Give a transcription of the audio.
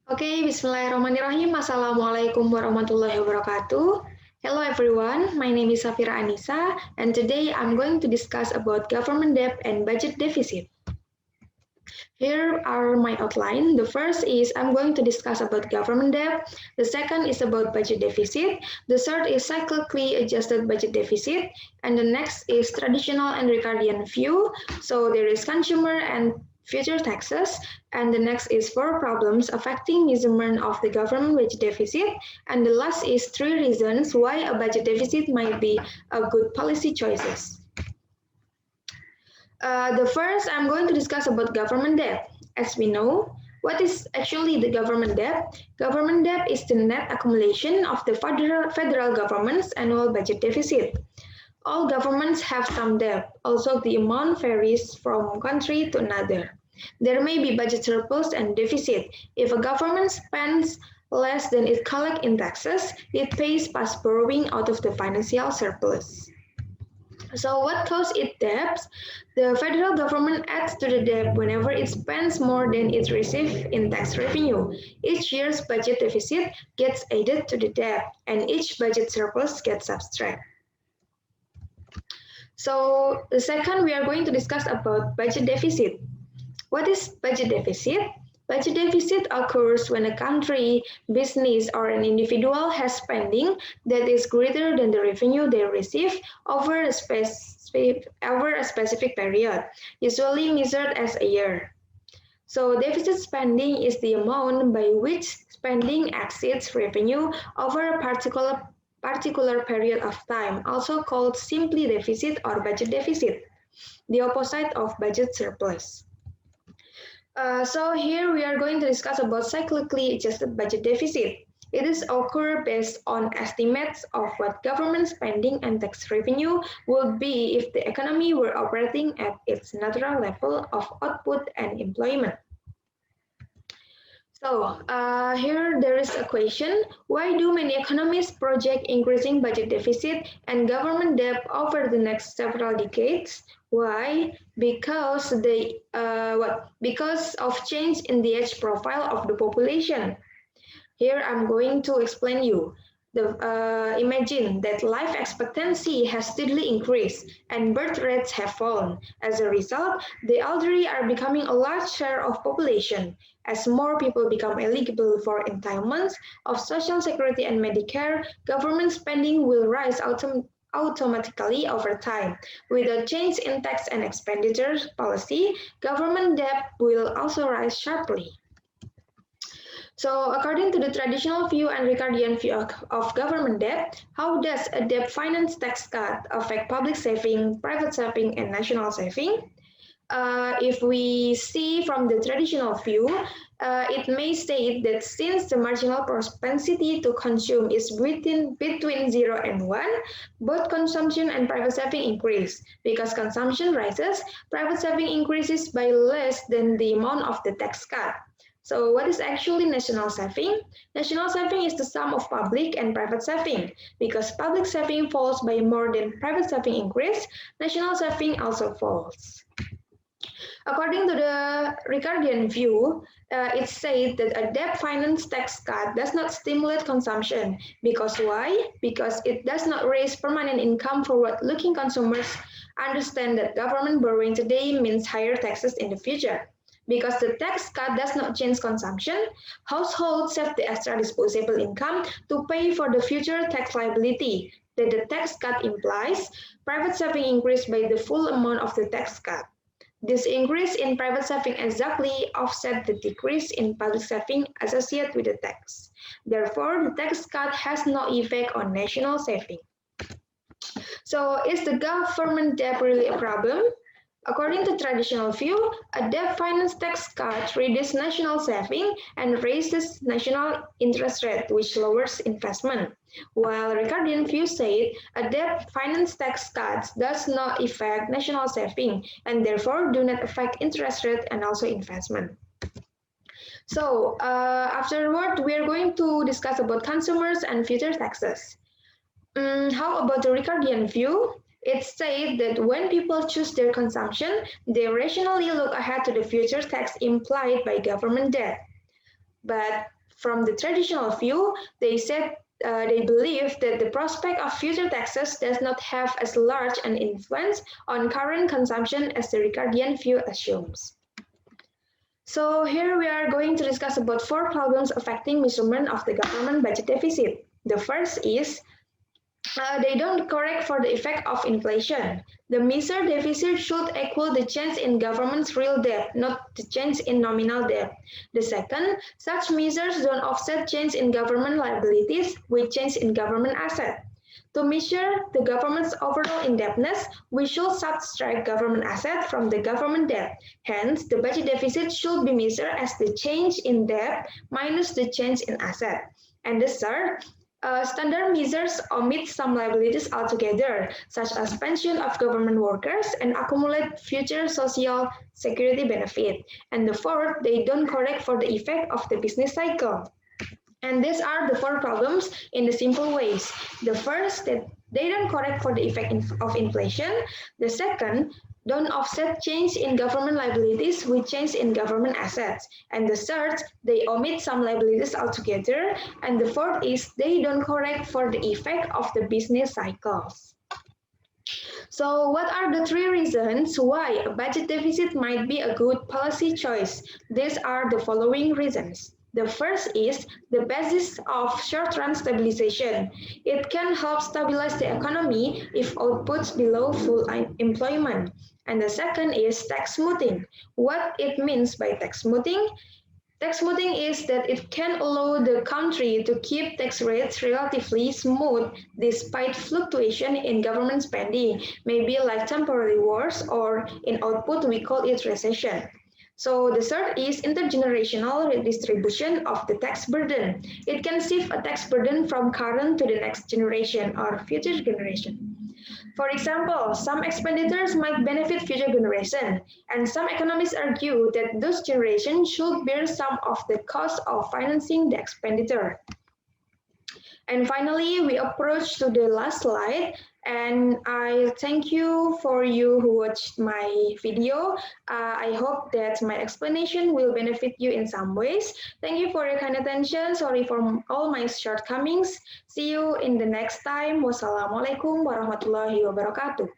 Okay, Bismillahirrahmanirrahim. Assalamualaikum warahmatullahi wabarakatuh. Hello everyone, my name is Safira Anissa, and today I'm going to discuss about government debt and budget deficit. Here are my outline. The first is I'm going to discuss about government debt. The second is about budget deficit. The third is cyclically adjusted budget deficit. And the next is traditional and Ricardian view. So there is consumer and future taxes. And the next is four problems affecting measurement of the government budget deficit. And the last is three reasons why a budget deficit might be a good policy choices. The first, I'm going to discuss about government debt. As we know, what is actually the government debt? Government debt is the net accumulation of the federal government's annual budget deficit. All governments have some debt, also the amount varies from country to another. There may be budget surplus and deficit. If a government spends less than it collects in taxes, it pays past borrowing out of the financial surplus. So what causes it debts? The federal government adds to the debt whenever it spends more than it receives in tax revenue. Each year's budget deficit gets added to the debt, and each budget surplus gets subtracted. So the second, we are going to discuss about budget deficit. What is budget deficit? Budget deficit occurs when a country, business, or an individual has spending that is greater than the revenue they receive over a specific period, usually measured as a year. So deficit spending is the amount by which spending exceeds revenue over a particular period of time, also called simply deficit or budget deficit, the opposite of budget surplus. So here we are going to discuss about cyclically adjusted budget deficit. It is occur based on estimates of what government spending and tax revenue would be if the economy were operating at its natural level of output and employment. So here there is a question, why do many economists project increasing budget deficit and government debt over the next several decades? Why? Because because of change in the age profile of the population. Here I'm going to explain you. Imagine that life expectancy has steadily increased and birth rates have fallen. As a result, the elderly are becoming a large share of population. As more people become eligible for entitlements of Social Security and Medicare, government spending will rise automatically over time. With a change in tax and expenditure policy, government debt will also rise sharply. So according to the traditional view and Ricardian view of government debt, how does a debt finance tax cut affect public saving, private saving, and national saving? If we see from the traditional view, it may state that since the marginal propensity to consume is between 0 and 1, both consumption and private saving increase. Because consumption rises, private saving increases by less than the amount of the tax cut. So what is actually national saving? National saving is the sum of public and private saving. Because public saving falls by more than private saving increase, national saving also falls. According to the Ricardian view, it said that a debt finance tax cut does not stimulate consumption. Because why? Because it does not raise permanent income. Forward-looking consumers understand that government borrowing today means higher taxes in the future. Because the tax cut does not change consumption, households save the extra disposable income to pay for the future tax liability that the tax cut implies. Private saving increased by the full amount of the tax cut. This increase in private saving exactly offset the decrease in public saving associated with the tax. Therefore, the tax cut has no effect on national saving. So, is the government debt really a problem? According to traditional view, a debt finance tax cut reduces national saving and raises national interest rate, which lowers investment. While Ricardian view said a debt finance tax cut does not affect national saving and therefore do not affect interest rate and also investment. So afterward, we are going to discuss about consumers and future taxes. How about the Ricardian view? It said that when people choose their consumption, they rationally look ahead to the future tax implied by government debt. But From the traditional view, they said they believe that the prospect of future taxes does not have as large an influence on current consumption as the Ricardian view assumes. So here we are going to discuss about 4 problems affecting measurement of the government budget deficit. The first is they don't correct for the effect of inflation. The measured deficit should equal the change in government's real debt, not the change in nominal debt. The second, such measures don't offset change in government liabilities with change in government asset. To measure the government's overall indebtedness, we should subtract government asset from the government debt. Hence, the budget deficit should be measured as the change in debt minus the change in asset. And the third, standard measures omit some liabilities altogether, such as pension of government workers and accumulate future social security benefit. And the fourth, they don't correct for the effect of the business cycle. And these are the 4 problems in the simple ways. The first, that they don't correct for the effect of inflation. The second, don't offset change in government liabilities with change in government assets. And the third, they omit some liabilities altogether. And the fourth is they don't correct for the effect of the business cycles. So what are the 3 reasons why a budget deficit might be a good policy choice? These are the following reasons. The first is the basis of short-run stabilization. It can help stabilize the economy if outputs below full employment. And the second is tax smoothing. What it means by tax smoothing? Tax smoothing is that it can allow the country to keep tax rates relatively smooth despite fluctuation in government spending, maybe like temporary wars, or in output we call it recession. So the third is intergenerational redistribution of the tax burden. It can shift a tax burden from current to the next generation or future generation. For example, some expenditures might benefit future generations, and some economists argue that those generations should bear some of the cost of financing the expenditure. And finally, we approach to the last slide, and I thank you for you who watched my video. I hope that my explanation will benefit you in some ways. Thank you for your kind attention. Sorry for all my shortcomings. See you in the next time. Wassalamualaikum warahmatullahi wabarakatuh.